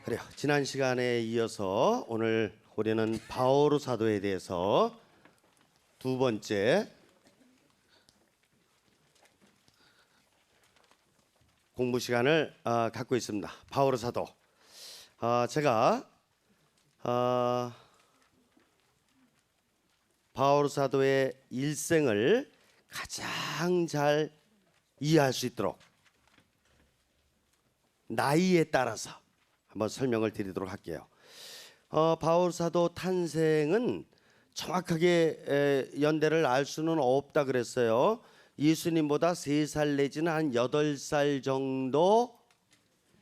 그래요. 지난 시간에 이어서 오늘 우리는 바오로 사도에 대해서 두 번째 공부 시간을 갖고 있습니다. 바오로 사도. 제가 바오로 사도의 일생을 가장 잘 이해할 수 있도록 나이에 따라서 한번 설명을 드리도록 할게요. 바울 사도 탄생은 정확하게 연대를 알 수는 없다 그랬어요. 예수님보다 3살 내지는 한 8살 정도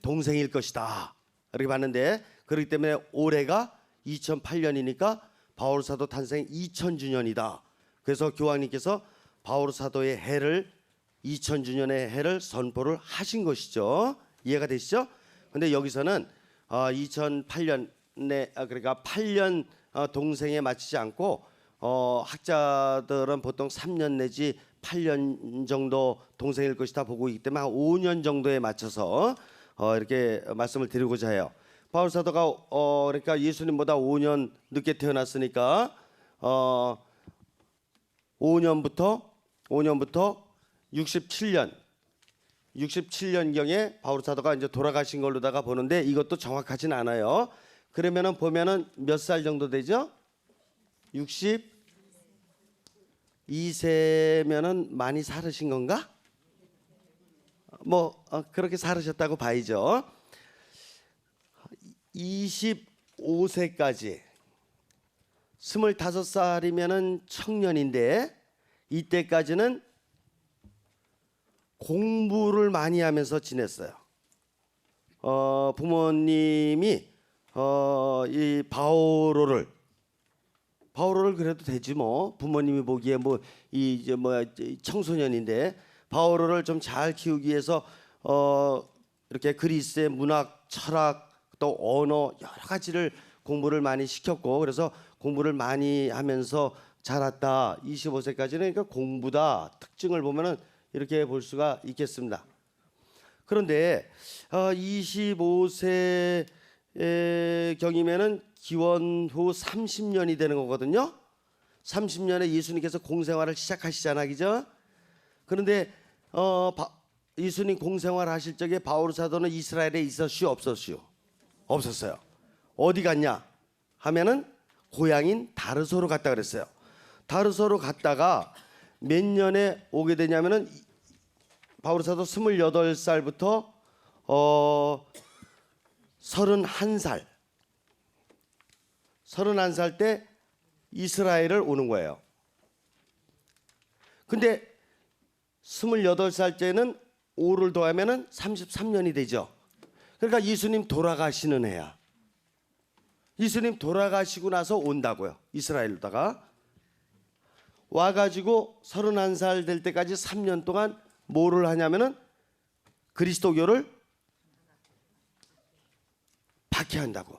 동생일 것이다 이렇게 봤는데, 그렇기 때문에 올해가 2008년이니까 바울 사도 탄생 2000주년이다. 그래서 교황님께서 바울 사도의 해를 2000주년의 해를 선포를 하신 것이죠. 이해가 되시죠? 근데 여기서는 2008년에 그러니까 8년 동생에 맞추지 않고 학자들은 보통 3년 내지 8년 정도 동생일 것이다 보고 있기 때문에 한 5년 정도에 맞춰서 이렇게 말씀을 드리고자 해요. 바울 사도가 그러니까 예수님보다 5년 늦게 태어났으니까 5년부터 67년경에 바울 사도가 이제 돌아가신 걸로다가 보는데, 이것도 정확하진 않아요. 그러면은 보면은 몇 살 정도 되죠? 62세면은 많이 살으신 건가? 뭐 그렇게 살으셨다고 봐야죠. 25세까지 25살이면은 청년인데, 이때까지는 공부를 많이 하면서 지냈어요. 부모님이 이 바오로를 그래도 되지 뭐, 부모님이 보기에 뭐 이제 뭐 청소년인데 바오로를 좀 잘 키우기 위해서 이렇게 그리스의 문학, 철학, 또 언어 여러 가지를 공부를 많이 시켰고, 그래서 공부를 많이 하면서 자랐다. 25세까지는 그러니까 공부다. 특징을 보면은 이렇게 볼 수가 있겠습니다. 그런데 25세 경이면은 기원 후 30년이 되는 거거든요. 30년에 예수님께서 공생활을 시작하시잖아, 그죠? 그런데 예수님 공생활 하실 적에 바울 사도는 이스라엘에 있었슈, 없었슈? 없었어요. 어디 갔냐 하면은 고향인 다르소로 갔다 그랬어요. 다르소로 갔다가 몇 년에 오게 되냐면은 바울 사도 28살부터 31살 때 이스라엘을 오는 거예요. 근데 28살 때는 5를 더하면은 33년이 되죠. 그러니까 예수님 돌아가시는 해야. 예수님 돌아가시고 나서 온다고요. 이스라엘로다가 와가지고 31살 될 때까지 3년 동안 뭐를 하냐면은 그리스도교를 박해한다고.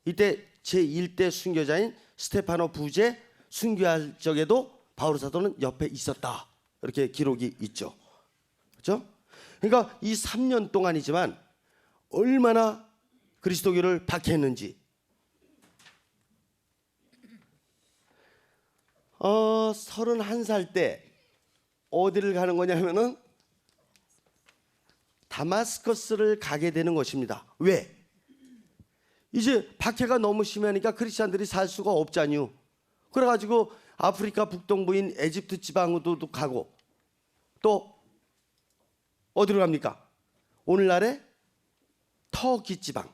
이때 제1대 순교자인 스테파노 부제 순교할 적에도 바울 사도는 옆에 있었다. 이렇게 기록이 있죠. 그렇죠? 그러니까 이 3년 동안이지만 얼마나 그리스도교를 박해했는지. 31살 때 어디를 가는 거냐면은 다마스커스를 가게 되는 것입니다. 왜? 이제 박해가 너무 심하니까 크리스찬들이 살 수가 없잖요. 그래가지고 아프리카 북동부인 에집트 지방으로도 가고, 또 어디로 갑니까? 오늘날의 터키 지방,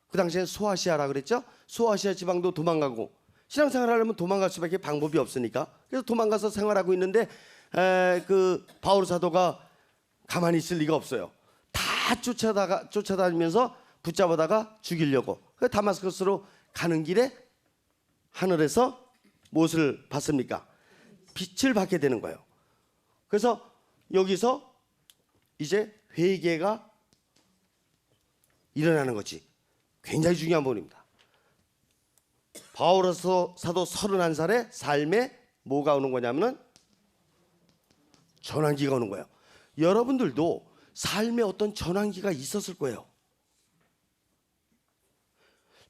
그 당시엔 소아시아라 그랬죠? 소아시아 지방도 도망가고, 신앙생활 하려면 도망갈 수밖에 방법이 없으니까 그래서 도망가서 생활하고 있는데, 그 바울 사도가 가만히 있을 리가 없어요. 다 쫓아다니면서 붙잡아다가 죽이려고. 다마스커스로 가는 길에 하늘에서 무엇을 봤습니까? 빛을 받게 되는 거예요. 그래서 여기서 이제 회개가 일어나는 거지. 굉장히 중요한 부분입니다. 바울 사도 31살에 삶에 뭐가 오는 거냐면은 전환기가 오는 거예요. 여러분들도 삶에 어떤 전환기가 있었을 거예요.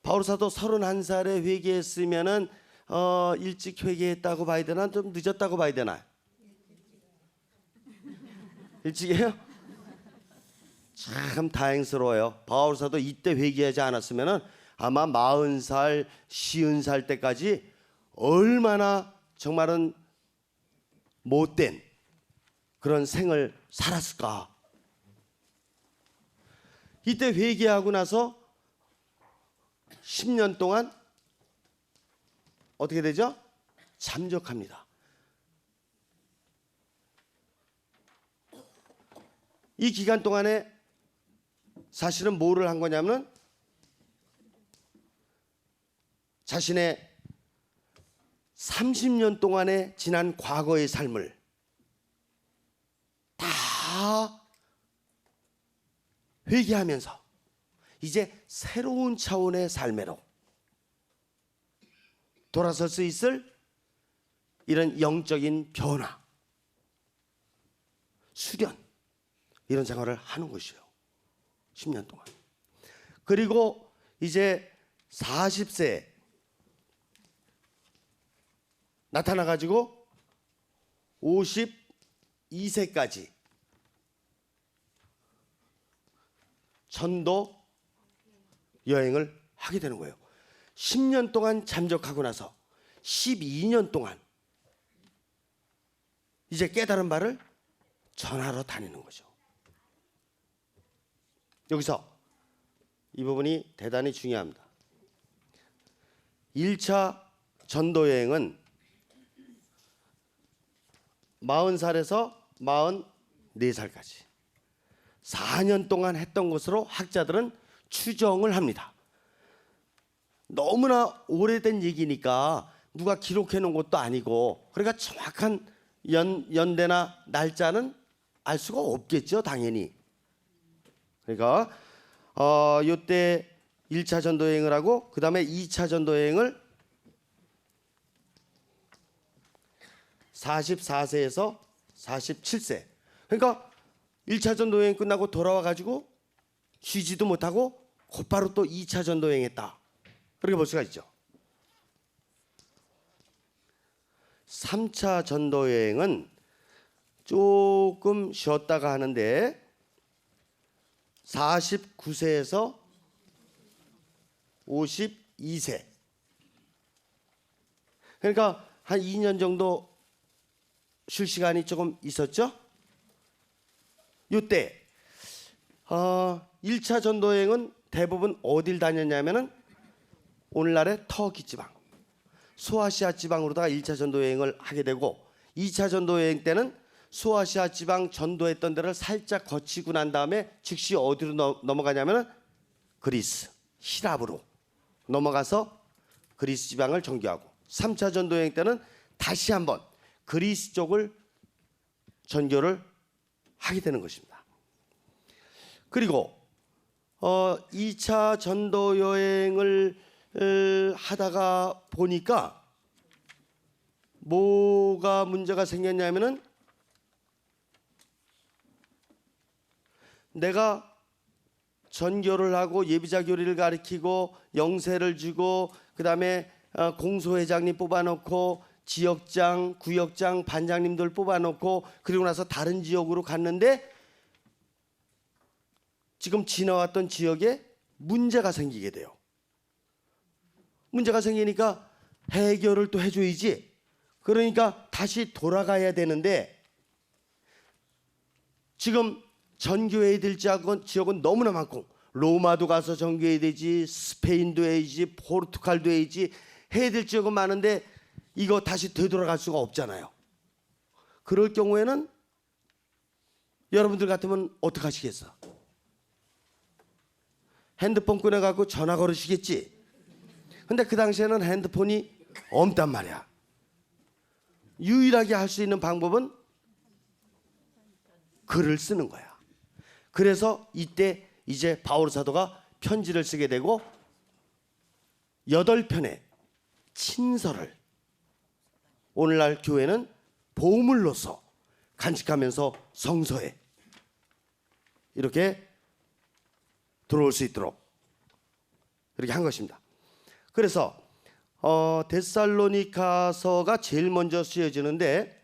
바울 사도 31살에 회개했으면은 일찍 회개했다고 봐야 되나 좀 늦었다고 봐야 되나? 일찍이에요? 참 다행스러워요. 바울 사도 이때 회개하지 않았으면은 아마 40살, 50살 때까지 얼마나 정말은 못된 그런 생을 살았을까. 이때 회개하고 나서 10년 동안 어떻게 되죠? 잠적합니다. 이 기간 동안에 사실은 뭐를 한 거냐면 자신의 30년 동안의 지난 과거의 삶을 다 회개하면서 이제 새로운 차원의 삶으로 돌아설 수 있을 이런 영적인 변화, 수련 이런 생활을 하는 것이에요. 10년 동안. 그리고 이제 40세 나타나 가지고 52세까지 전도 여행을 하게 되는 거예요. 10년 동안 잠적하고 나서 12년 동안 이제 깨달은 바를 전하러 다니는 거죠. 여기서 이 부분이 대단히 중요합니다. 1차 전도 여행은 40살에서 44살까지 4년 동안 했던 것으로 학자들은 추정을 합니다. 너무나 오래된 얘기니까 누가 기록해 놓은 것도 아니고 그러니까 정확한 연대나 날짜는 알 수가 없겠죠, 당연히. 그러니까 요때 1차 전도 여행을 하고 그다음에 2차 전도 여행을 44세에서 47세. 그러니까 1차 전도 여행 끝나고 돌아와 가지고 쉬지도 못하고 곧바로 또 2차 전도 여행했다. 그렇게 볼 수가 있죠. 3차 전도 여행은 조금 쉬었다가 하는데 49세에서 52세. 그러니까 한 2년 정도 쉴 시간이 조금 있었죠. 이때 1차 전도 여행은 대부분 어딜 다녔냐면은 오늘날의 터키 지방, 소아시아 지방으로다가 1차 전도 여행을 하게 되고 2차 전도 여행 때는 소아시아 지방 전도했던 데를 살짝 거치고 난 다음에 즉시 어디로 넘어가냐면은 그리스, 히랍으로 넘어가서 그리스 지방을 전교하고 3차 전도 여행 때는 다시 한번 그리스 쪽을 전교를 하게 되는 것입니다. 그리고 2차 전도 여행을 하다가 보니까 뭐가 문제가 생겼냐면은 내가 전교를 하고 예비자 교리를 가르치고 영세를 주고 그다음에 공소회장님 뽑아놓고 지역장, 구역장, 반장님들 뽑아놓고 그리고 나서 다른 지역으로 갔는데 지금 지나왔던 지역에 문제가 생기게 돼요. 문제가 생기니까 해결을 또 해줘야지. 그러니까 다시 돌아가야 되는데 지금 전교해야 될 지역은 너무나 많고 로마도 가서 전교해야 되지, 스페인도 해야지, 포르투갈도 해야지, 해야 될 지역은 많은데 이거 다시 되돌아갈 수가 없잖아요. 그럴 경우에는 여러분들 같으면 어떻게 하시겠어? 핸드폰 꺼내갖고 전화 걸으시겠지. 근데 그 당시에는 핸드폰이 없단 말이야. 유일하게 할 수 있는 방법은 글을 쓰는 거야. 그래서 이때 이제 바울 사도가 편지를 쓰게 되고 8편의 친서를 오늘날 교회는 보물로서 간직하면서 성서에 이렇게 들어올 수 있도록 이렇게 한 것입니다. 그래서 데살로니가서가 제일 먼저 쓰여지는데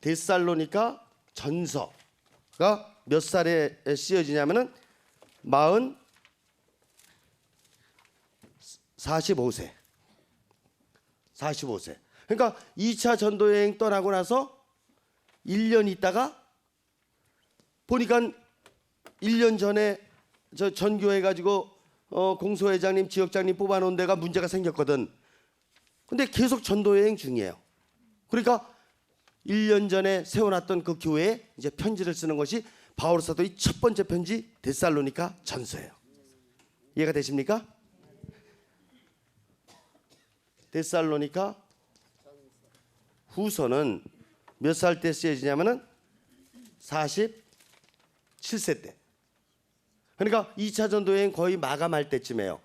데살로니가 전서가 몇 살에 쓰여지냐면은 45세. 그러니까 2차 전도 여행 떠나고 나서 1년 있다가 보니까 1년 전에 저 전교회 가지고 공소회장님, 지역장님 뽑아놓은 데가 문제가 생겼거든. 근데 계속 전도 여행 중이에요. 그러니까 1년 전에 세워놨던 그 교회에 이제 편지를 쓰는 것이 바울 사도의 첫 번째 편지 데살로니가 전서예요. 이해가 되십니까? 데살로니가 후서는 몇 살 때 쓰여지냐면은 47세 때. 그러니까 2차 전도 여행 거의 마감할 때쯤이에요.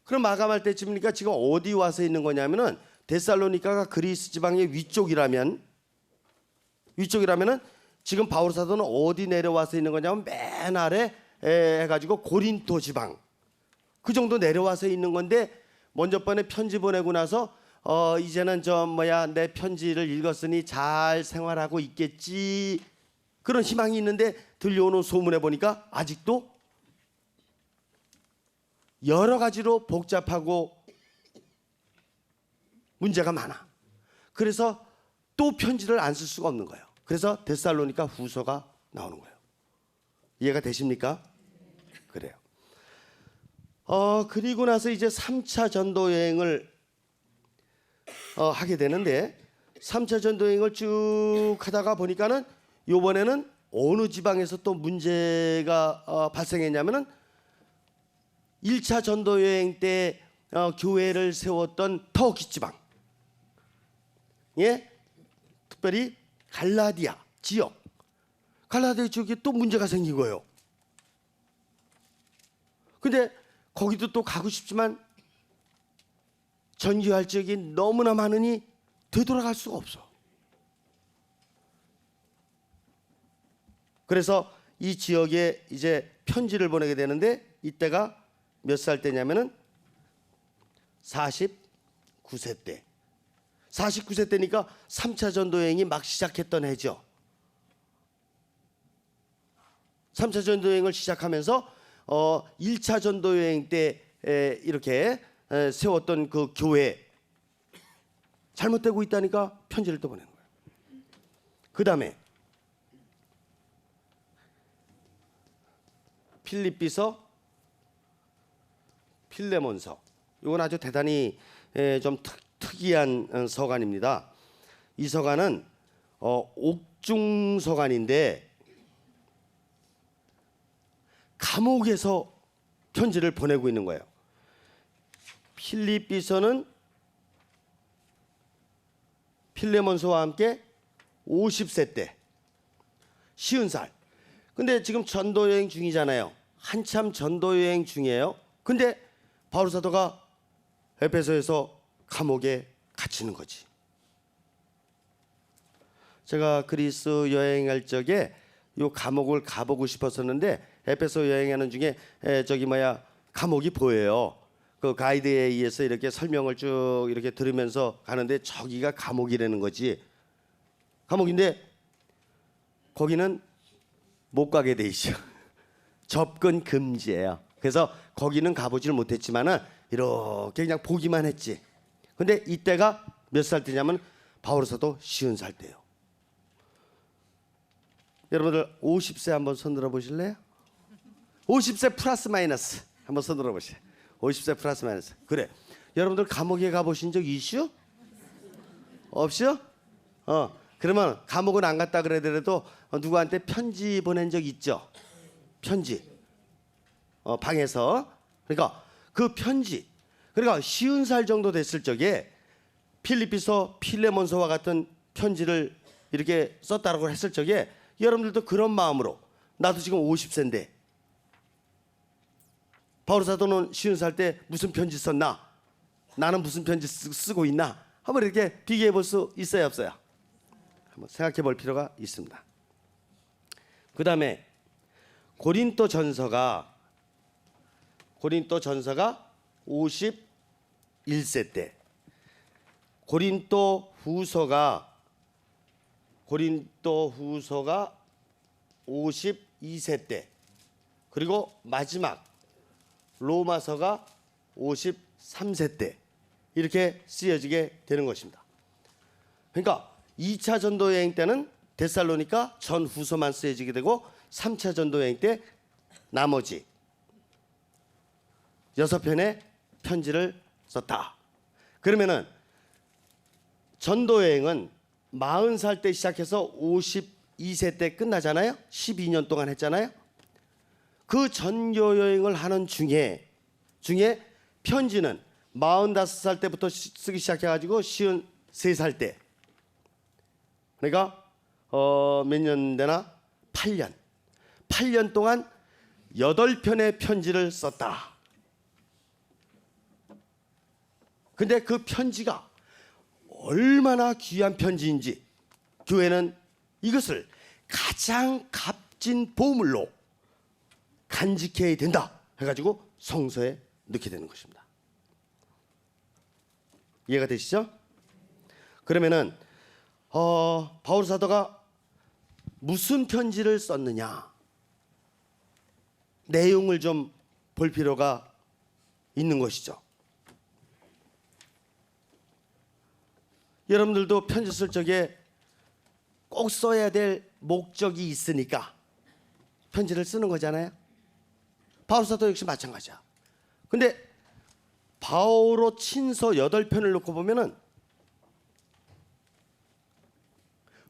그럼 마감할 때쯤이니까 지금 어디 와서 있는 거냐면은 데살로니가가 그리스 지방의 위쪽이라면은 지금 바울 사도는 어디 내려와서 있는 거냐면 맨 아래 해가지고 고린토 지방 그 정도 내려와서 있는 건데 먼저 번에 편지 보내고 나서 이제는 내 편지를 읽었으니 잘 생활하고 있겠지 그런 희망이 있는데 들려오는 소문에 보니까 아직도 여러 가지로 복잡하고 문제가 많아. 그래서 또 편지를 안 쓸 수가 없는 거예요. 그래서 데살로니가 후서가 나오는 거예요. 이해가 되십니까? 그래요. 그리고 나서 이제 3차 전도 여행을 하게 되는데 3차 전도 여행을 쭉 하다가 보니까는 이번에는 어느 지방에서 또 문제가 발생했냐면은 1차 전도 여행 때 교회를 세웠던 터키 지방, 예, 특별히 갈라디아 지역, 갈라디아 지역에 또 문제가 생긴 거예요. 근데 거기도 또 가고 싶지만 전교할 지역이 너무나 많으니 되돌아갈 수가 없어. 그래서 이 지역에 이제 편지를 보내게 되는데 이때가 몇 살 때냐면은 49세 때. 49세 때니까 3차 전도 여행이 막 시작했던 해죠. 3차 전도 여행을 시작하면서 1차 전도 여행 때 이렇게 세웠던 그 교회 잘못되고 있다니까 편지를 또 보낸 거예요. 그다음에 필립비서, 필레몬서. 이건 아주 대단히 좀 특이한 서간입니다. 이 서간은 옥중 서간인데 감옥에서 편지를 보내고 있는 거예요. 필립비서는 필레몬서와 함께 50세 때, 50살. 근데 지금 전도 여행 중이잖아요. 한참 전도 여행 중이에요. 근데 바울 사도가 에베소에서 감옥에 갇히는 거지. 제가 그리스 여행할 적에 요 감옥을 가보고 싶었었는데 에베소 여행하는 중에 감옥이 보여요. 그 가이드에 의해서 이렇게 설명을 쭉 이렇게 들으면서 가는데 저기가 감옥이라는 거지. 감옥인데 거기는 못 가게 돼 있어. 접근 금지예요. 그래서 거기는 가보지를 못했지만은 이렇게 그냥 보기만 했지. 근데 이때가 몇 살 때냐면 바울 사도 50살 때요. 여러분들 50세 한번 손들어 보실래요? 50세 플러스 마이너스 한번 손들어 보세요. 50세 플러스 마이너스. 그래. 여러분들 감옥에 가보신 적 있슈? 없슈? 그러면 감옥은 안 갔다 그래도 누구한테 편지 보낸 적 있죠? 편지. 방에서. 그러니까 그 편지. 그러니까 50살 정도 됐을 적에 필립비서, 필레몬서와 같은 편지를 이렇게 썼다라고 했을 적에 여러분들도 그런 마음으로 나도 지금 50세인데 바울 사도는 50살 때 무슨 편지 썼나? 나는 무슨 편지 쓰고 있나? 한번 이렇게 비교해 볼 수 있어요, 없어요? 한번 생각해 볼 필요가 있습니다. 그 다음에 고린도 전서가 51세 때, 고린도 후서가 52세 때, 그리고 마지막 로마서가 53세 때 이렇게 쓰여지게 되는 것입니다. 그러니까 2차 전도 여행 때는 데살로니가 전후서만 쓰여지게 되고 3차 전도 여행 때 나머지 6편의 편지를 썼다. 그러면은 전도 여행은 40살 때 시작해서 52세 때 끝나잖아요. 12년 동안 했잖아요. 그 전교 여행을 하는 중에 편지는 45살 때부터 쓰기 시작해가지고 53살 때, 그러니까 몇 년 되나? 8년 동안 8편의 편지를 썼다. 근데 그 편지가 얼마나 귀한 편지인지 교회는 이것을 가장 값진 보물로 간직해야 된다 해가지고 성서에 넣게 되는 것입니다. 이해가 되시죠? 그러면은 바울 사도가 무슨 편지를 썼느냐, 내용을 좀 볼 필요가 있는 것이죠. 여러분들도 편지 쓸 적에 꼭 써야 될 목적이 있으니까 편지를 쓰는 거잖아요. 바울 사도 역시 마찬가지야. 근데 바오로 친서 8편을 놓고 보면은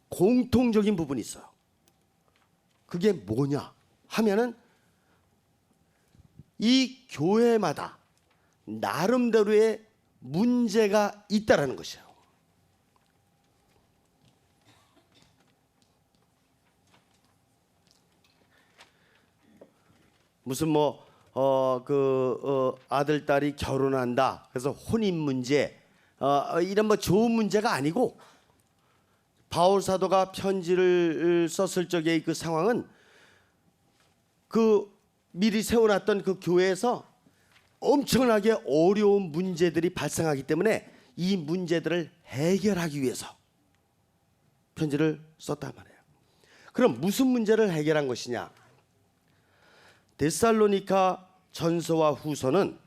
공통적인 부분이 있어요. 그게 뭐냐 하면은 이 교회마다 나름대로의 문제가 있다라는 것이에요. 무슨 아들 딸이 결혼한다 그래서 혼인 문제 이런 좋은 문제가 아니고, 바울 사도가 편지를 썼을 적의 그 상황은 그 미리 세워놨던 그 교회에서 엄청나게 어려운 문제들이 발생하기 때문에 이 문제들을 해결하기 위해서 편지를 썼단 말이에요. 그럼 무슨 문제를 해결한 것이냐? 데살로니가 전서와 후서는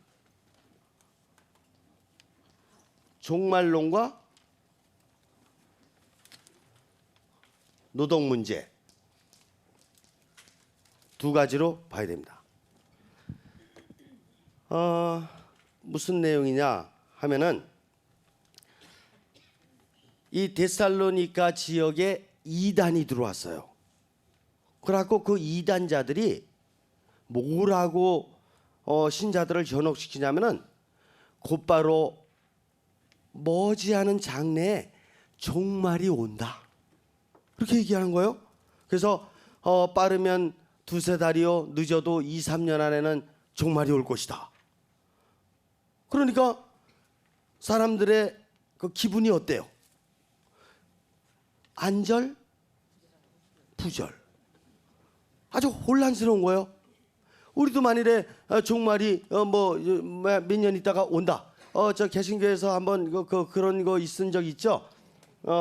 종말론과 노동 문제 두 가지로 봐야 됩니다. 무슨 내용이냐 하면은 이 데살로니가 지역에 이단이 들어왔어요. 그래갖고 그 이단자들이 뭐라고 신자들을 현혹시키냐면은 곧바로 머지않은 장래에 종말이 온다, 그렇게 얘기하는 거예요. 그래서 빠르면 2-3달이요, 늦어도 2-3년 안에는 종말이 올 것이다. 그러니까 사람들의 그 기분이 어때요? 안절, 부절, 아주 혼란스러운 거예요. 우리도 만일에 종말이 몇 년 있다가 온다. 저 개신교에서 한번 그런 거 있은 적 있죠.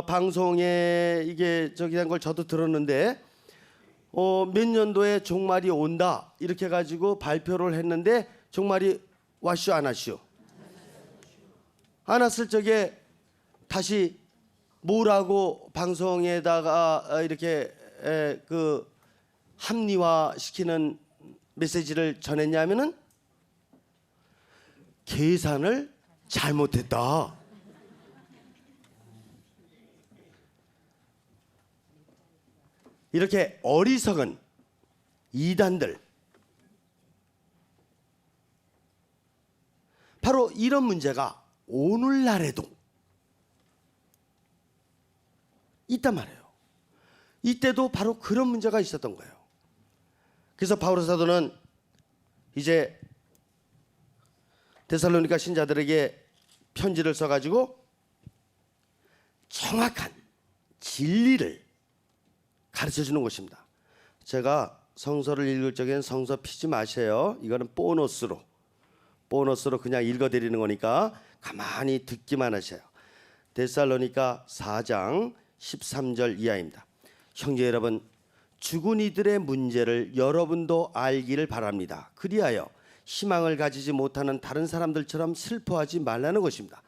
방송에 이게 저기 한 걸 저도 들었는데 몇 년도에 종말이 온다 이렇게 가지고 발표를 했는데 종말이 왔슈 안 왔슈? 안 왔을 적에 다시 뭐라고 방송에다가 이렇게 그 합리화시키는 메시지를 전했냐면은 계산을 잘못했다. 이렇게 어리석은 이단들, 바로 이런 문제가 오늘날에도 있단 말이에요. 이때도 바로 그런 문제가 있었던 거예요. 그래서 바울 사도는 이제 데살로니가 신자들에게 편지를 써가지고 정확한 진리를 가르쳐주는 것입니다. 제가 성서를 읽을 적에는 성서 피지 마세요. 이거는 보너스로 그냥 읽어드리는 거니까 가만히 듣기만 하세요. 데살로니가 4장 13절 이하입니다. 형제 여러분, 죽은 이들의 문제를 여러분도 알기를 바랍니다. 그리하여 희망을 가지지 못하는 다른 사람들처럼 슬퍼하지 말라는 것입니다.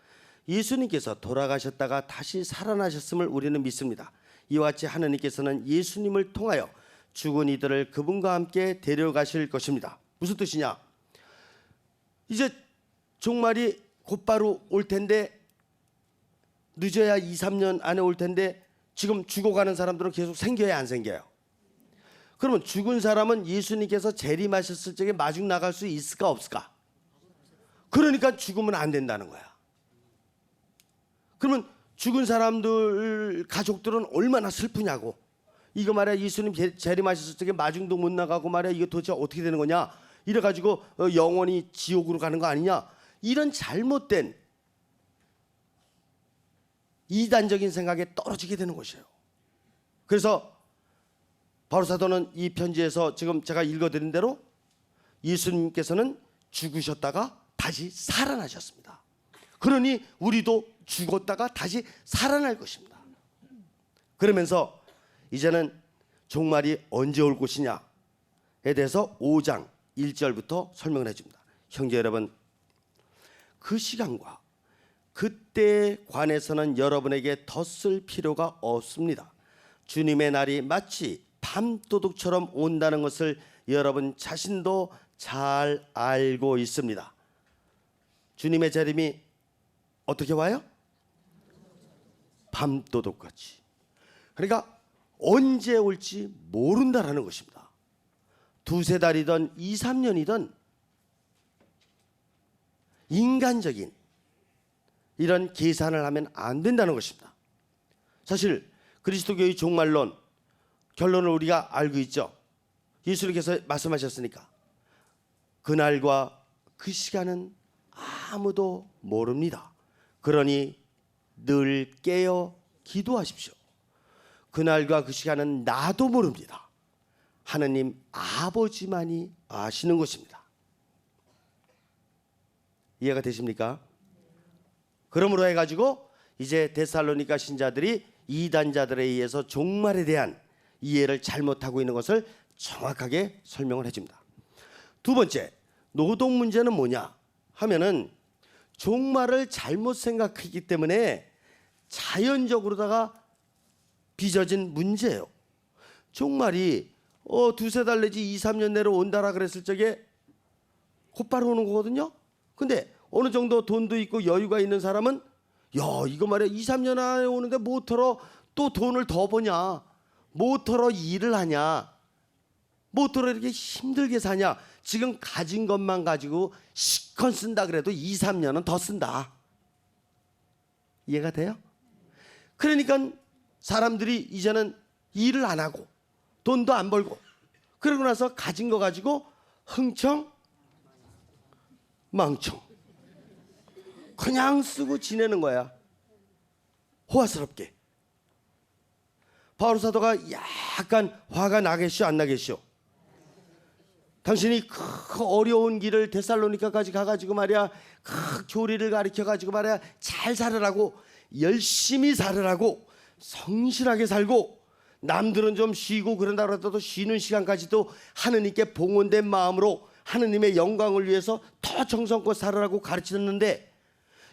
예수님께서 돌아가셨다가 다시 살아나셨음을 우리는 믿습니다. 이와 같이 하느님께서는 예수님을 통하여 죽은 이들을 그분과 함께 데려가실 것입니다. 무슨 뜻이냐? 이제 종말이 곧바로 올 텐데, 늦어야 2, 3년 안에 올 텐데 지금 죽어가는 사람들은 계속 생겨야 안 생겨요? 그러면 죽은 사람은 예수님께서 재림하셨을 적에 마중 나갈 수 있을까 없을까? 그러니까 죽으면 안 된다는 거야. 그러면 죽은 사람들 가족들은 얼마나 슬프냐고. 이거 말이야, 예수님 재림하셨을 적에 마중도 못 나가고 말이야, 이거 도대체 어떻게 되는 거냐, 이래가지고 영원히 지옥으로 가는 거 아니냐, 이런 잘못된 이단적인 생각에 떨어지게 되는 것이에요. 그래서 바울 사도는 이 편지에서 지금 제가 읽어드린 대로 예수님께서는 죽으셨다가 다시 살아나셨습니다. 그러니 우리도 죽었다가 다시 살아날 것입니다. 그러면서 이제는 종말이 언제 올 것이냐에 대해서 5장 1절부터 설명을 해줍니다. 형제 여러분, 그 시간과 그때에 관해서는 여러분에게 덧쓸 필요가 없습니다. 주님의 날이 마치 밤도둑처럼 온다는 것을 여러분 자신도 잘 알고 있습니다. 주님의 재림이 어떻게 와요? 밤도둑같이. 그러니까 언제 올지 모른다라는 것입니다. 두세 달이든 2, 3년이든 인간적인 이런 계산을 하면 안 된다는 것입니다. 사실 그리스도교의 종말론 결론을 우리가 알고 있죠. 예수님께서 말씀하셨으니까 그날과 그 시간은 아무도 모릅니다. 그러니 늘 깨어 기도하십시오. 그날과 그 시간은 나도 모릅니다. 하느님 아버지만이 아시는 것입니다. 이해가 되십니까? 그러므로 해가지고 이제 데살로니가 신자들이 이단자들에 의해서 종말에 대한 이해를 잘못하고 있는 것을 정확하게 설명을 해줍니다. 두 번째, 노동 문제는 뭐냐 하면은 종말을 잘못 생각했기 때문에 자연적으로다가 빚어진 문제예요. 종말이 두세 달 내지 2, 3년 내로 온다라 그랬을 적에 곧바로 오는 거거든요. 근데 어느 정도 돈도 있고 여유가 있는 사람은 야, 이거 말이야, 2, 3년 안에 오는데 뭐터러 또 돈을 더 버냐, 뭐터러 일을 하냐, 뭐터러 이렇게 힘들게 사냐. 지금 가진 것만 가지고 시컨 쓴다 그래도 2, 3년은 더 쓴다. 이해가 돼요? 그러니까 사람들이 이제는 일을 안 하고 돈도 안 벌고 그러고 나서 가진 거 가지고 흥청 망청 그냥 쓰고 지내는 거야. 호화스럽게. 바울 사도가 약간 화가 나겠쇼 안 나겠쇼? 당신이 그 어려운 길을 데살로니카까지 가가지고 말이야, 그 교리를 가르쳐가지고 말이야, 잘 살으라고, 열심히 살으라고, 성실하게 살고, 남들은 좀 쉬고 그런다 그러더라도 쉬는 시간까지도 하느님께 봉헌된 마음으로 하느님의 영광을 위해서 더 정성껏 살으라고 가르치셨는데,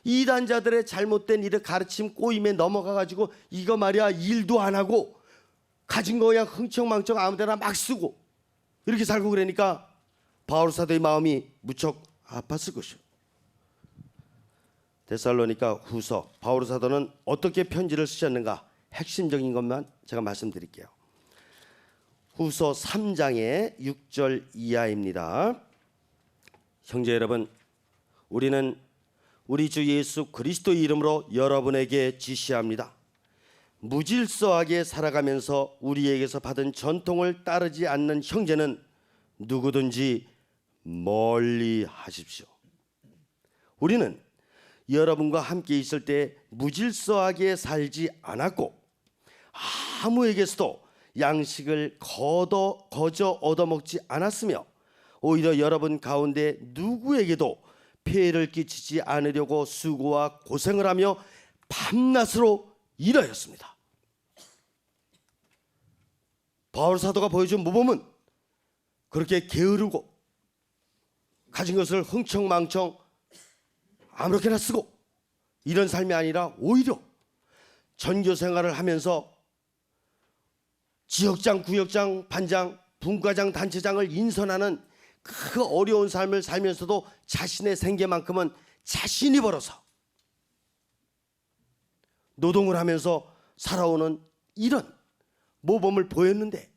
이단자들의 잘못된 일을 가르침 꼬임에 넘어가가지고 이거 말이야, 일도 안 하고 가진 거 그냥 흥청망청 아무데나 막 쓰고 이렇게 살고 그러니까 바울 사도의 마음이 무척 아팠을 것이요. 데살로니가 후서, 바울 사도는 어떻게 편지를 쓰셨는가, 핵심적인 것만 제가 말씀드릴게요. 후서 3장의 6절 이하입니다. 형제 여러분, 우리는 우리 주 예수 그리스도의 이름으로 여러분에게 지시합니다. 무질서하게 살아가면서 우리에게서 받은 전통을 따르지 않는 형제는 누구든지 멀리 하십시오. 우리는 여러분과 함께 있을 때 무질서하게 살지 않았고 아무에게서도 양식을 거저 얻어먹지 않았으며 오히려 여러분 가운데 누구에게도 폐해를 끼치지 않으려고 수고와 고생을 하며 밤낮으로 일하였습니다. 바울 사도가 보여준 모범은 그렇게 게으르고 가진 것을 흥청망청 아무렇게나 쓰고 이런 삶이 아니라 오히려 전교 생활을 하면서 지역장, 구역장, 반장, 분과장, 단체장을 인선하는 그 어려운 삶을 살면서도 자신의 생계만큼은 자신이 벌어서 노동을 하면서 살아오는 이런 모범을 보였는데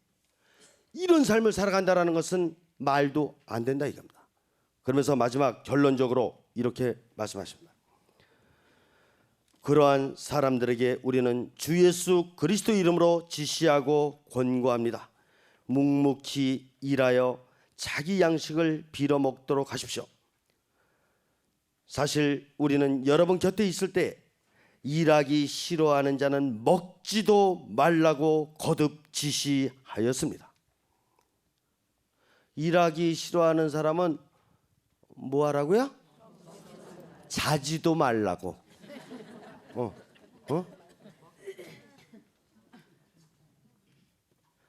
이런 삶을 살아간다는 것은 말도 안 된다 이겁니다. 그러면서 마지막 결론적으로 이렇게 말씀하십니다. 그러한 사람들에게 우리는 주 예수 그리스도 이름으로 지시하고 권고합니다. 묵묵히 일하여 자기 양식을 빌어먹도록 하십시오. 사실 우리는 여러분 곁에 있을 때 일하기 싫어하는 자는 먹지도 말라고 거듭 지시하였습니다. 일하기 싫어하는 사람은 뭐 하라고요? 자지도 말라고.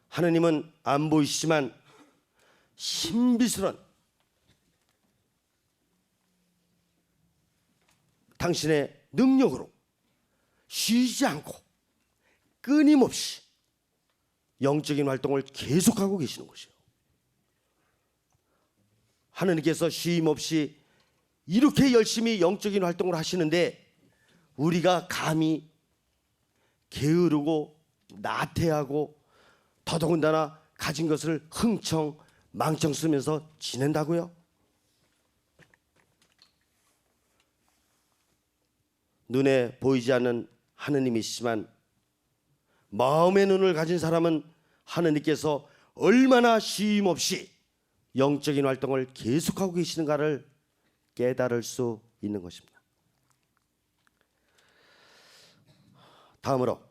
하느님은 안 보이시지만 신비스런 당신의 능력으로 쉬지 않고 끊임없이 영적인 활동을 계속하고 계시는 것이에요. 하느님께서 쉼 없이 이렇게 열심히 영적인 활동을 하시는데 우리가 감히 게으르고 나태하고 더더군다나 가진 것을 흥청망청 쓰면서 지낸다고요? 눈에 보이지 않는 하느님이시지만 마음의 눈을 가진 사람은 하느님께서 얼마나 쉼 없이 영적인 활동을 계속하고 계시는가를 깨달을 수 있는 것입니다. 다음으로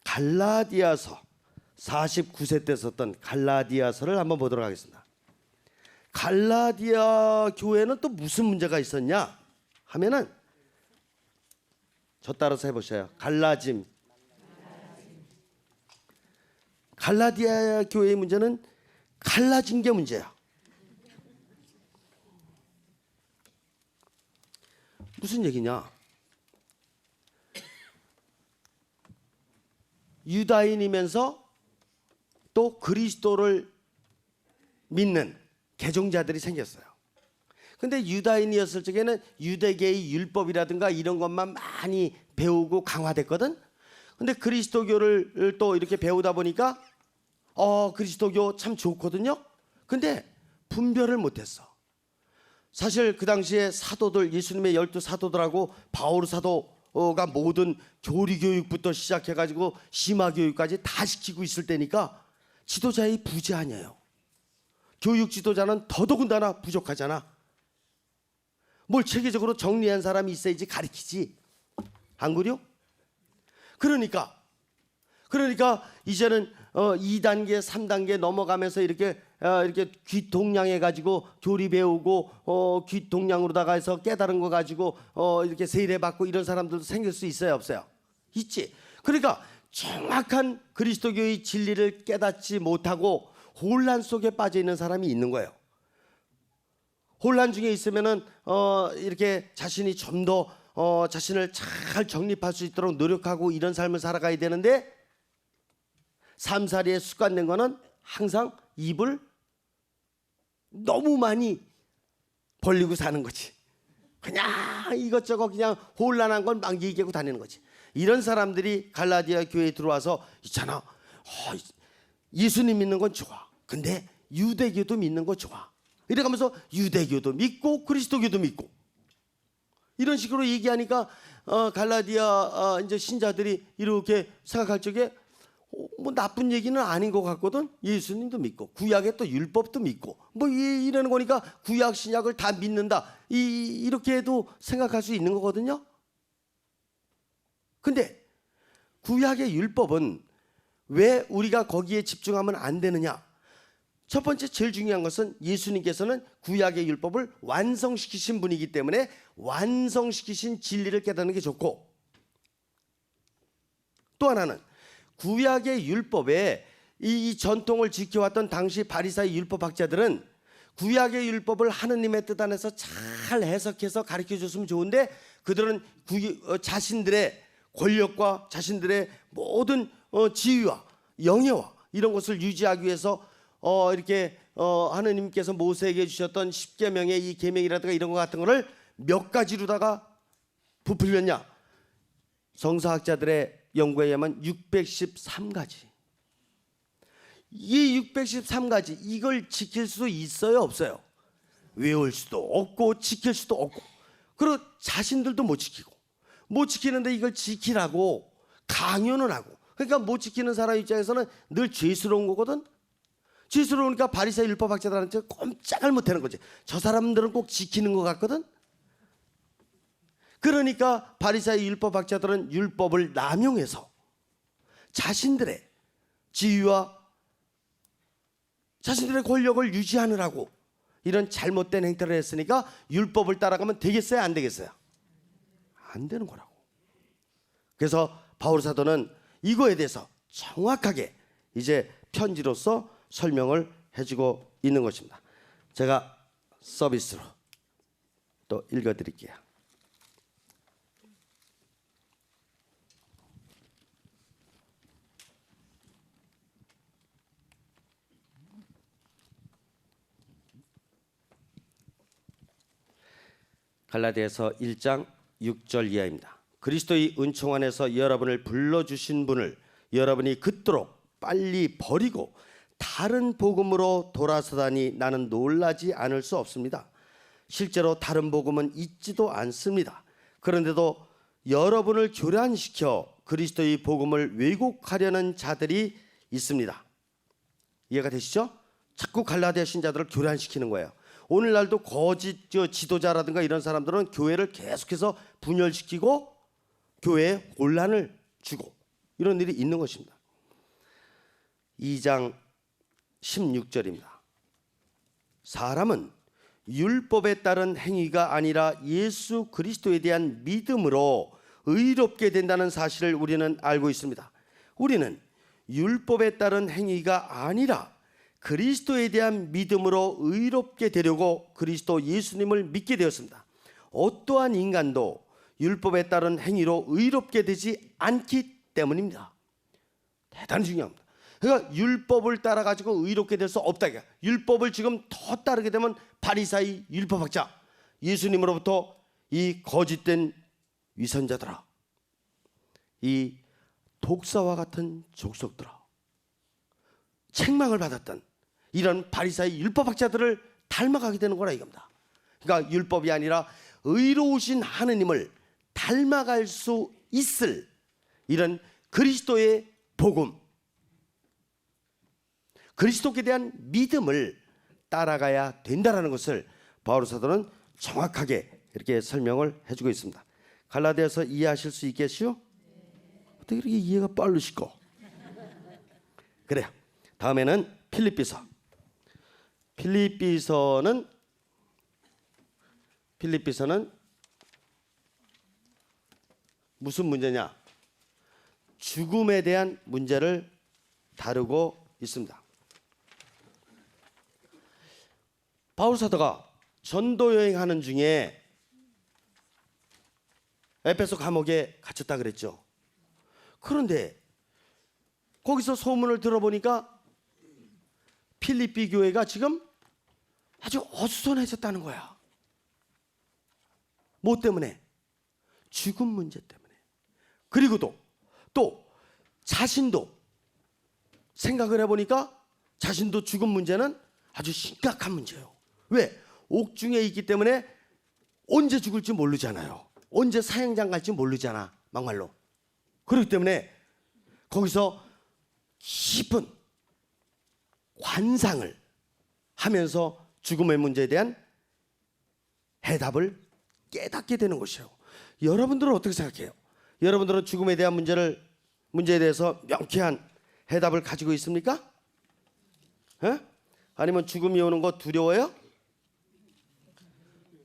갈라디아서 49세 때 썼던 갈라디아서를 한번 보도록 하겠습니다. 갈라디아 교회는 또 무슨 문제가 있었냐 하면은 저 따라서 해보셔요. 갈라짐. 갈라디아 교회의 문제는 갈라진 게 문제야. 무슨 얘기냐? 유다인이면서 또 그리스도를 믿는 개종자들이 생겼어요. 근데 유다인이었을 적에는 유대계의 율법이라든가 이런 것만 많이 배우고 강화됐거든. 근데 그리스도교를 또 이렇게 배우다 보니까 그리스도교 참 좋거든요. 근데 분별을 못했어. 사실 그 당시에 사도들, 예수님의 12사도들하고 바울 사도가 모든 교리교육부터 시작해가지고 심화교육까지 다 시키고 있을 때니까 지도자의 부재 아니에요. 교육 지도자는 더더군다나 부족하잖아. 뭘 체계적으로 정리한 사람이 있어야지 가르치지. 안 그래요? 그러니까 이제는 2단계, 3단계 넘어가면서 이렇게 귀동냥해 가지고 교리 배우고 귀동냥으로다가 해서 깨달은 거 가지고 이렇게 세례 받고 이런 사람들도 생길 수 있어요, 없어요? 있지. 그러니까 정확한 그리스도교의 진리를 깨닫지 못하고 혼란 속에 빠져 있는 사람이 있는 거예요. 혼란 중에 있으면은 이렇게 자신이 좀 더 자신을 잘 정립할 수 있도록 노력하고 이런 삶을 살아가야 되는데 삶살이에 습관된 거는 항상 입을 너무 많이 벌리고 사는 거지. 그냥 이것저것 그냥 혼란한 건 막 얘기하고 다니는 거지. 이런 사람들이 갈라디아 교회에 들어와서 있잖아. 예수님 믿는 건 좋아. 근데 유대교도 믿는 거 좋아. 이래가면서 유대교도 믿고 그리스도교도 믿고 이런 식으로 얘기하니까 갈라디아 이제 신자들이 이렇게 생각할 적에 뭐 나쁜 얘기는 아닌 것 같거든. 예수님도 믿고 구약의 또 율법도 믿고 뭐 이러는 거니까 구약 신약을 다 믿는다. 이렇게도 생각할 수 있는 거거든요. 근데 구약의 율법은 왜 우리가 거기에 집중하면 안 되느냐? 첫 번째 제일 중요한 것은 예수님께서는 구약의 율법을 완성시키신 분이기 때문에 완성시키신 진리를 깨닫는 게 좋고, 또 하나는 구약의 율법에 이 전통을 지켜왔던 당시 바리사의 율법학자들은 구약의 율법을 하느님의 뜻 안에서 잘 해석해서 가르쳐 줬으면 좋은데, 그들은 자신들의 권력과 자신들의 모든 지위와 영예와 이런 것을 유지하기 위해서 이렇게 하느님께서 모세에게 주셨던 10계명의 이 계명이라든가 이런 것 같은 거를 몇 가지로다가 부풀렸냐? 성서학자들의 연구에 의하면 613가지. 이 613가지 이걸 지킬 수 있어요, 없어요? 외울 수도 없고 지킬 수도 없고, 그리고 자신들도 못 지키고, 못 지키는데 이걸 지키라고 강요는 하고, 그러니까 못 지키는 사람 입장에서는 늘 죄스러운 거거든. 죄스러우니까 바리새 율법학자들한테 꼼짝을 못하는 거지. 저 사람들은 꼭 지키는 것 같거든. 그러니까 바리새 율법학자들은 율법을 남용해서 자신들의 지위와 자신들의 권력을 유지하느라고 이런 잘못된 행태를 했으니까 율법을 따라가면 되겠어요, 안 되겠어요? 안 되는 거라고. 그래서 바울 사도는 이거에 대해서 정확하게 이제 편지로서 설명을 해주고 있는 것입니다. 제가 서비스로 또 읽어드릴게요. 갈라디아서 1장 6절 이하입니다. 그리스도의 은총 안에서 여러분을 불러주신 분을 여러분이 그토록 빨리 버리고 다른 복음으로 돌아서다니 나는 놀라지 않을 수 없습니다. 실제로 다른 복음은 있지도 않습니다. 그런데도 여러분을 교란시켜 그리스도의 복음을 왜곡하려는 자들이 있습니다. 이해가 되시죠? 자꾸 갈라디아 신자들을 교란시키는 거예요. 오늘날도 거짓 지도자라든가 이런 사람들은 교회를 계속해서 분열시키고 교회에 혼란을 주고 이런 일이 있는 것입니다. 2장 16절입니다. 사람은 율법에 따른 행위가 아니라 예수 그리스도에 대한 믿음으로 의롭게 된다는 사실을 우리는 알고 있습니다. 우리는 율법에 따른 행위가 아니라 그리스도에 대한 믿음으로 의롭게 되려고 그리스도 예수님을 믿게 되었습니다. 어떠한 인간도 율법에 따른 행위로 의롭게 되지 않기 때문입니다. 대단히 중요합니다. 그러니까 율법을 따라 가지고 의롭게 될 수 없다. 율법을 지금 더 따르게 되면 바리사이 율법학자, 예수님으로부터 이 거짓된 위선자들아, 이 독사와 같은 족속들아, 책망을 받았던 이런 바리사이 율법학자들을 닮아가게 되는 거라 이겁니다. 그러니까 율법이 아니라 의로우신 하느님을 닮아갈 수 있을 이런 그리스도의 복음, 그리스도께 대한 믿음을 따라가야 된다라는 것을 바울 사도는 정확하게 이렇게 설명을 해주고 있습니다. 갈라디아서 이해하실 수 있겠시요? 어떻게 이렇게 이해가 빠르시고? 그래요. 다음에는 필립비서. 필립비서는 무슨 문제냐? 죽음에 대한 문제를 다루고 있습니다. 바울 사도가 전도 여행하는 중에 에베소 감옥에 갇혔다 그랬죠. 그런데 거기서 소문을 들어보니까 필립비 교회가 지금 아주 어수선해졌다는 거야. 뭐 때문에? 죽음 문제 때문에. 그리고 또 자신도 생각을 해보니까 자신도 죽음 문제는 아주 심각한 문제예요. 왜? 옥중에 있기 때문에 언제 죽을지 모르잖아요. 언제 사형장 갈지 모르잖아, 막말로. 그렇기 때문에 거기서 깊은 관상을 하면서 죽음의 문제에 대한 해답을 깨닫게 되는 것이에요. 여러분들은 어떻게 생각해요? 여러분들은 죽음에 대한 문제에 대해서 명쾌한 해답을 가지고 있습니까? 에? 아니면 죽음이 오는 거 두려워요?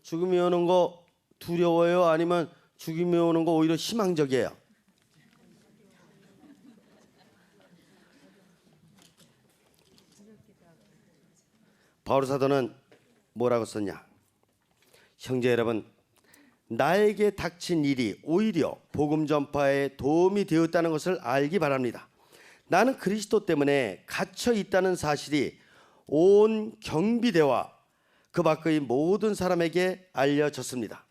죽음이 오는 거 두려워요? 아니면 죽음이 오는 거 오히려 희망적이에요? 바울 사도는 뭐라고 썼냐? 형제 여러분, 나에게 닥친 일이 오히려 복음 전파에 도움이 되었다는 것을 알기 바랍니다. 나는 그리스도 때문에 갇혀 있다는 사실이 온 경비대와 그 밖의 모든 사람에게 알려졌습니다.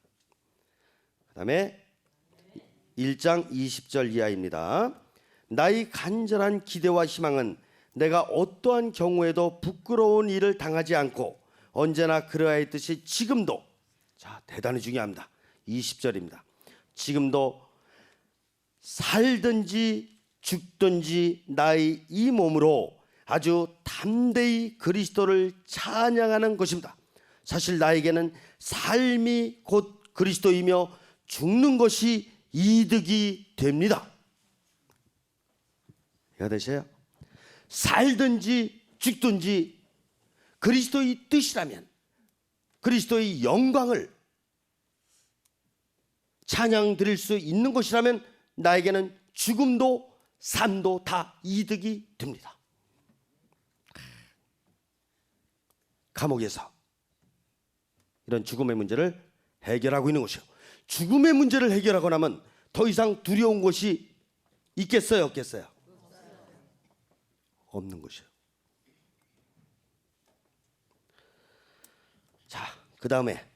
그 다음에 1장 20절 이하입니다. 나의 간절한 기대와 희망은 내가 어떠한 경우에도 부끄러운 일을 당하지 않고 언제나 그러하였듯이 지금도, 자, 대단히 중요합니다. 20절입니다. 지금도 살든지 죽든지 나의 이 몸으로 아주 담대히 그리스도를 찬양하는 것입니다. 사실 나에게는 삶이 곧 그리스도이며 죽는 것이 이득이 됩니다. 이해가 되세요? 살든지 죽든지 그리스도의 뜻이라면, 그리스도의 영광을 찬양 드릴 수 있는 것이라면 나에게는 죽음도 삶도 다 이득이 됩니다. 감옥에서 이런 죽음의 문제를 해결하고 있는 것이요. 죽음의 문제를 해결하고 나면 더 이상 두려운 것이 있겠어요, 없겠어요? 없는 것이요. 자, 그 다음에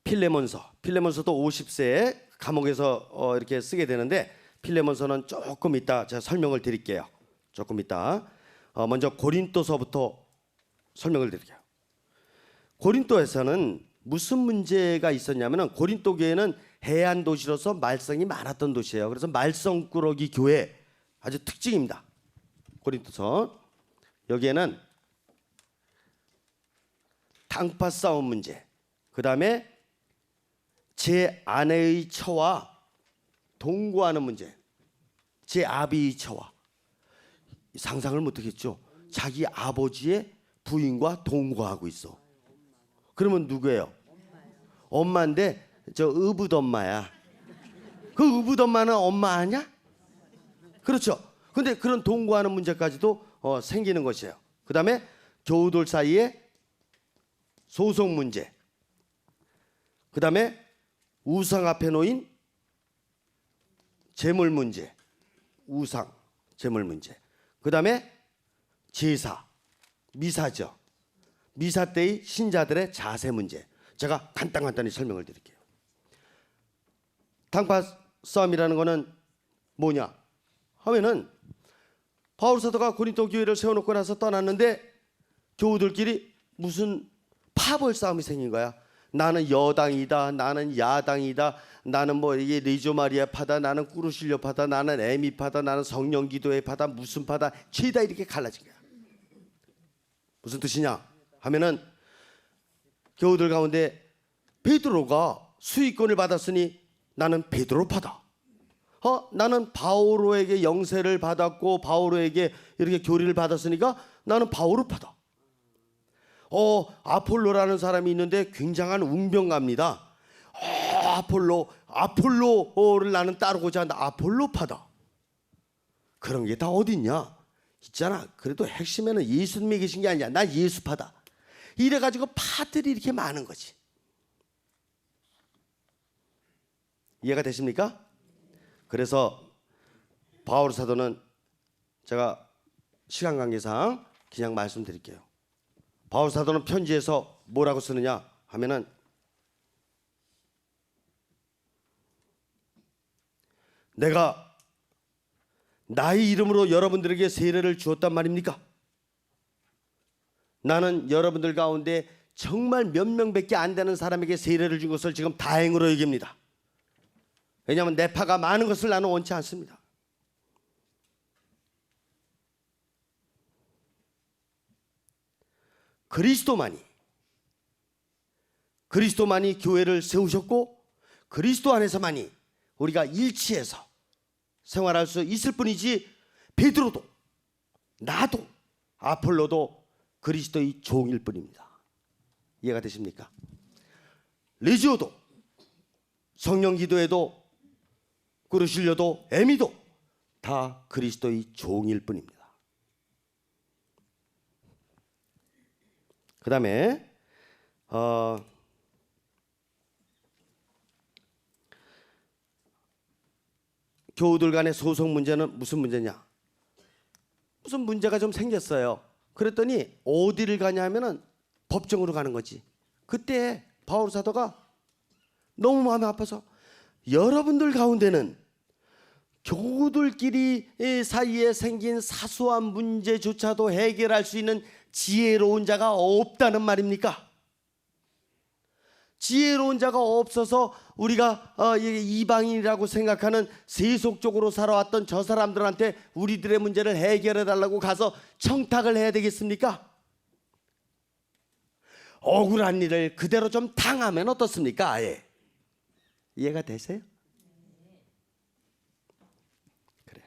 필레몬서도 50세에 감옥에서 이렇게 쓰게 되는데, 필레몬서는 조금 이따 제가 설명을 드릴게요. 조금 이따. 먼저 고린도서부터 설명을 드릴게요. 고린도에서는 무슨 문제가 있었냐면은, 고린도 교회는 해안 도시로서 말썽이 많았던 도시예요. 그래서 말썽꾸러기 교회 아주 특징입니다. 고린도서 여기에는 당파 싸움 문제, 그 다음에 제 아내의 처와 동거하는 문제, 제 아비의 처와, 상상을 못하겠죠. 자기 아버지의 부인과 동거하고 있어. 그러면 누구예요? 엄마인데 저 의붓엄마야. 그 의붓엄마는 엄마 아니야? 그렇죠. 근데 그런 동거하는 문제까지도 생기는 것이에요. 그 다음에 교우들 사이에 소송 문제, 그 다음에 우상 앞에 놓인 재물 문제, 우상, 재물 문제, 그 다음에 제사, 미사죠. 미사 때의 신자들의 자세 문제. 제가 간단히 설명을 드릴게요. 당파 싸움이라는 거는 뭐냐 하면은, 바울 사도가 고린도 교회를 세워놓고 나서 떠났는데 교우들끼리 무슨 파벌 싸움이 생긴 거야. 나는 여당이다, 나는 야당이다, 나는 뭐 이게 리조마리아 파다, 나는 꾸르실료 파다, 나는 에미 파다, 나는 성령기도회 파다, 무슨 파다, 죄다 이렇게 갈라진 거야. 무슨 뜻이냐 하면은, 교우들 가운데 베드로가 수익권을 받았으니 나는 베드로 파다. 나는 바오로에게 영세를 받았고 바오로에게 이렇게 교리를 받았으니까 나는 바오로 파다. 아폴로라는 사람이 있는데 굉장한 웅병갑니다. 아폴로를 나는 따르고자 한다. 아폴로파다. 그런 게 다 어딨냐? 있잖아. 그래도 핵심에는 예수님이 계신 게 아니야. 나 예수파다. 이래가지고 파들이 이렇게 많은 거지. 이해가 되십니까? 그래서 바울 사도는 제가 시간 관계상 그냥 말씀드릴게요. 바울 사도는 편지에서 뭐라고 쓰느냐 하면은, 내가 나의 이름으로 여러분들에게 세례를 주었단 말입니까? 나는 여러분들 가운데 정말 몇 명밖에 안 되는 사람에게 세례를 준 것을 지금 다행으로 여깁니다. 왜냐하면 뇌파가 많은 것을 나는 원치 않습니다. 그리스도만이 교회를 세우셨고 그리스도 안에서만이 우리가 일치해서 생활할 수 있을 뿐이지, 베드로도 나도 아폴로도 그리스도의 종일 뿐입니다. 이해가 되십니까? 레지오도 성령 기도에도 꾸르실려도 에미도 다 그리스도의 종일 뿐입니다. 그 다음에 교우들 간의 소송 문제는 무슨 문제냐? 무슨 문제가 좀 생겼어요. 그랬더니 어디를 가냐 하면은 법정으로 가는 거지. 그때 바울 사도가 너무 마음이 아파서, 여러분들 가운데는 교우들끼리 사이에 생긴 사소한 문제조차도 해결할 수 있는 지혜로운 자가 없다는 말입니까? 지혜로운 자가 없어서 우리가 이방인이라고 생각하는 세속적으로 살아왔던 저 사람들한테 우리들의 문제를 해결해 달라고 가서 청탁을 해야 되겠습니까? 억울한 일을 그대로 좀 당하면 어떻습니까? 아예 이해가 되세요? 그래요.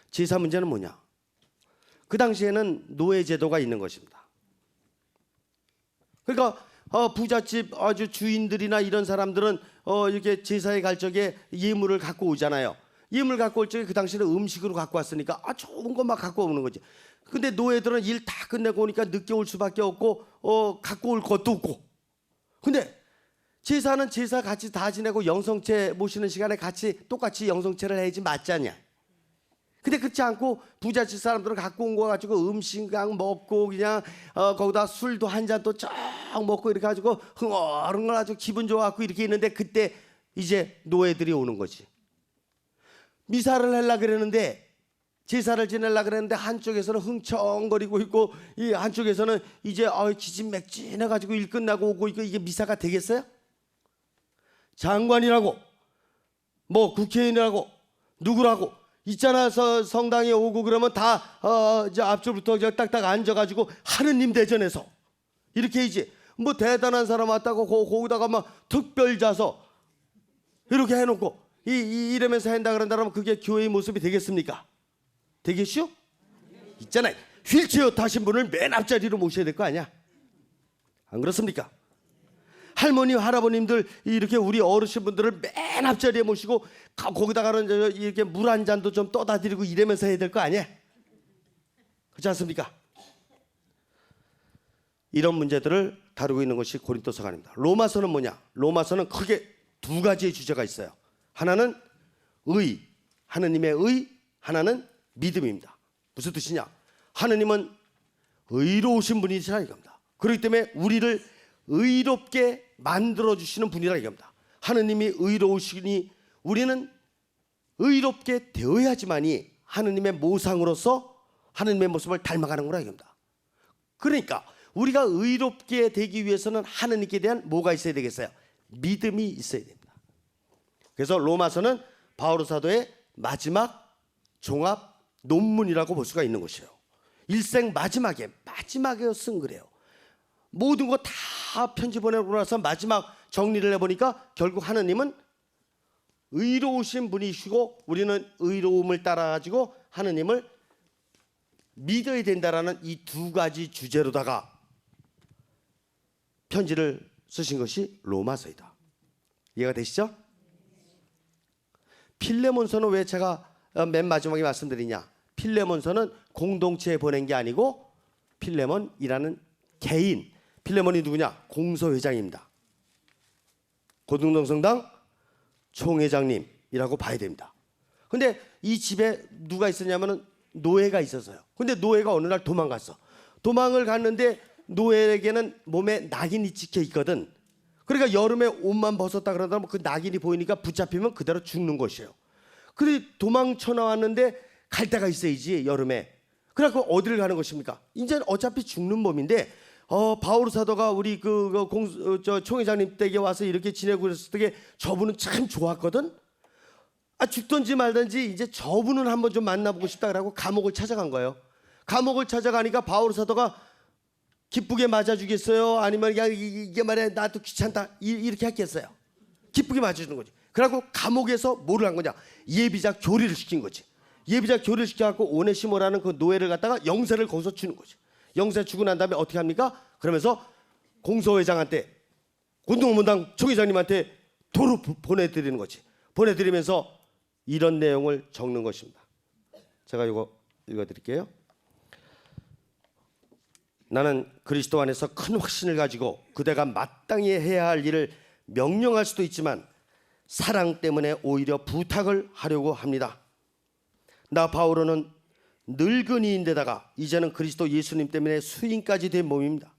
제사 문제는 뭐냐? 그 당시에는 노예 제도가 있는 것입니다. 그러니까 부잣집 아주 주인들이나 이런 사람들은 이렇게 제사에 갈 적에 예물을 갖고 오잖아요. 예물 갖고 올 적에 그 당시에는 음식으로 갖고 왔으니까 좋은 것만 갖고 오는 거지. 근데 노예들은 일 다 끝내고 오니까 늦게 올 수밖에 없고 갖고 올 것도 없고. 근데 제사는 제사 같이 다 지내고 영성체 모시는 시간에 같이 똑같이 영성체를 해야지 맞지 않냐? 근데 그렇지 않고 부잣집 사람들은 갖고 온 거 가지고 음식강 먹고 그냥 거기다 술도 한 잔 또 쫙 먹고 이렇게 가지고 흥얼흥얼 아주 기분 좋아갖고 이렇게 있는데, 그때 이제 노예들이 오는 거지. 미사를 하려고 그랬는데, 제사를 지내려고 그랬는데 한쪽에서는 흥청거리고 있고 이 한쪽에서는 이제 기진맥진해가지고 일 끝나고 오고 이게 미사가 되겠어요? 장관이라고 뭐 국회의원이라고 누구라고 있잖아, 성당에 오고 그러면 다 이제 앞줄부터 딱딱 앉아가지고 하느님 대전에서 이렇게 이제 뭐 대단한 사람 왔다고 거기다가 막 특별 자서 이렇게 해놓고 이러면서 한다 그런다면 그게 교회의 모습이 되겠습니까? 되겠슈? 있잖아요, 휠체어 타신 분을 맨 앞자리로 모셔야 될 거 아니야? 안 그렇습니까? 할머니 할아버님들 이렇게 우리 어르신분들을 맨 앞자리에 모시고 거기다가는 이렇게 물 한 잔도 좀 떠다 드리고 이러면서 해야 될 거 아니야? 그렇지 않습니까? 이런 문제들을 다루고 있는 것이 고린도서가 아닙니다. 로마서는 뭐냐? 로마서는 크게 두 가지의 주제가 있어요. 하나는 의, 하느님의 의, 하나는 믿음입니다. 무슨 뜻이냐? 하느님은 의로우신 분이시라 이겁니다. 그렇기 때문에 우리를 의롭게 만들어주시는 분이라 이겁니다. 하느님이 의로우시니 우리는 의롭게 되어야지만이 하느님의 모상으로서 하느님의 모습을 닮아가는 거라 이겁니다. 그러니까 우리가 의롭게 되기 위해서는 하느님께 대한 뭐가 있어야 되겠어요? 믿음이 있어야 됩니다. 그래서 로마서는 바울 사도의 마지막 종합 논문이라고 볼 수가 있는 것이에요. 일생 마지막에 쓴 글이에요. 모든 거 다 편지 보내고 나서 마지막 정리를 해보니까 결국 하느님은 의로우신 분이시고 우리는 의로움을 따라가지고 하느님을 믿어야 된다라는 이 두 가지 주제로다가 편지를 쓰신 것이 로마서이다. 이해가 되시죠? 필레몬서는 왜 제가 맨 마지막에 말씀드리냐? 필레몬서는 공동체에 보낸 게 아니고 필레몬이라는 개인, 필레몬이 누구냐? 공소회장입니다. 고등동 성당 총회장님이라고 봐야 됩니다. 근데 이 집에 누가 있었냐면은 노예가 있었어요. 근데 노예가 어느 날 도망갔어. 도망을 갔는데 노예에게는 몸에 낙인이 찍혀 있거든. 그러니까 여름에 옷만 벗었다 그러다 그 낙인이 보이니까 붙잡히면 그대로 죽는 것이에요. 그래 도망쳐 나왔는데 갈 데가 있어야지 여름에. 그래갖고 어디를 가는 것입니까? 이제 어차피 죽는 몸인데 바울 사도가 우리 총회장님 댁에 와서 이렇게 지내고 그랬을 때 저분은 참 좋았거든. 죽든지 말든지 이제 저분은 한번 좀 만나보고 싶다라고 감옥을 찾아간 거예요. 감옥을 찾아가니까 바울 사도가 기쁘게 맞아주겠어요? 아니면 이게 말이야 나도 귀찮다 이렇게 했겠어요? 기쁘게 맞아주는 거지. 그래갖고 감옥에서 뭐를 한 거냐? 예비자 교리를 시킨 거지. 예비자 교리를 시켜갖고 오네시모라는 그 노예를 갖다가 영세를 거기서 주는 거지. 영세 주고 난 다음에 어떻게 합니까? 그러면서 공소회장한테 운동문당 총회장님한테 도로 보내드리는 거지. 보내드리면서 이런 내용을 적는 것입니다. 제가 이거 읽어드릴게요. 나는 그리스도 안에서 큰 확신을 가지고 그대가 마땅히 해야 할 일을 명령할 수도 있지만 사랑 때문에 오히려 부탁을 하려고 합니다. 나 바오로는 늙은이인데다가 이제는 그리스도 예수님 때문에 수인까지 된 몸입니다.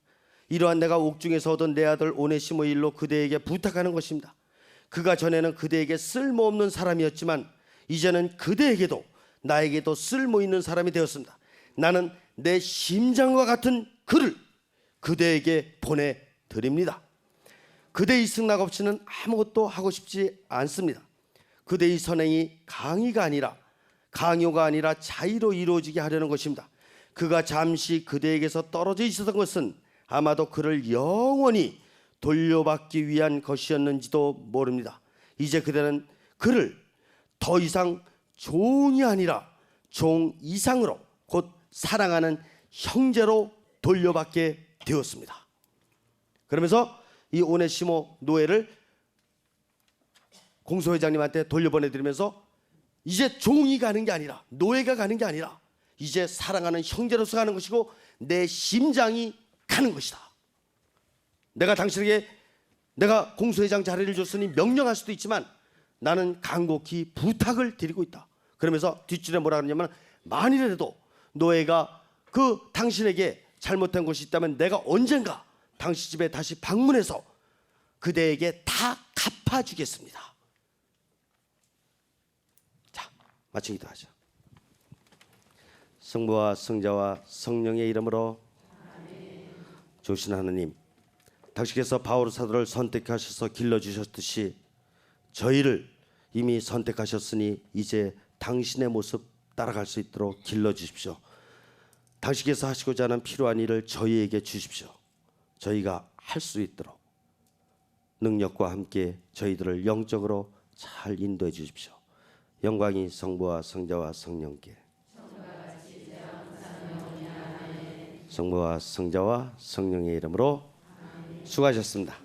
이러한 내가 옥중에서 얻은 내 아들 오네시모 일로 그대에게 부탁하는 것입니다. 그가 전에는 그대에게 쓸모없는 사람이었지만 이제는 그대에게도 나에게도 쓸모있는 사람이 되었습니다. 나는 내 심장과 같은 그를 그대에게 보내드립니다. 그대의 승낙 없이는 아무것도 하고 싶지 않습니다. 그대의 선행이 강요가 아니라 자의로 이루어지게 하려는 것입니다. 그가 잠시 그대에게서 떨어져 있었던 것은 아마도 그를 영원히 돌려받기 위한 것이었는지도 모릅니다. 이제 그대는 그를 더 이상 종이 아니라 종 이상으로 곧 사랑하는 형제로 돌려받게 되었습니다. 그러면서 이 오네시모 노예를 공소회장님한테 돌려보내드리면서 이제 종이 가는 게 아니라 노예가 가는 게 아니라 이제 사랑하는 형제로서 가는 것이고 내 심장이 가는 것이다. 내가 당신에게 내가 공소회장 자리를 줬으니 명령할 수도 있지만 나는 간곡히 부탁을 드리고 있다. 그러면서 뒷줄에 뭐라 그러냐면 만일이라도 노예가 그 당신에게 잘못한 것이 있다면 내가 언젠가 당신 집에 다시 방문해서 그대에게 다 갚아주겠습니다. 자, 마치 기도하죠. 성부와 성자와 성령의 이름으로 좋으신 하나님, 당신께서 바울 사도를 선택하셔서 길러주셨듯이 저희를 이미 선택하셨으니 이제 당신의 모습 따라갈 수 있도록 길러주십시오. 당신께서 하시고자 하는 필요한 일을 저희에게 주십시오. 저희가 할 수 있도록 능력과 함께 저희들을 영적으로 잘 인도해 주십시오. 영광이 성부와 성자와 성령께 성부와 성자와 성령의 이름으로 수고하셨습니다.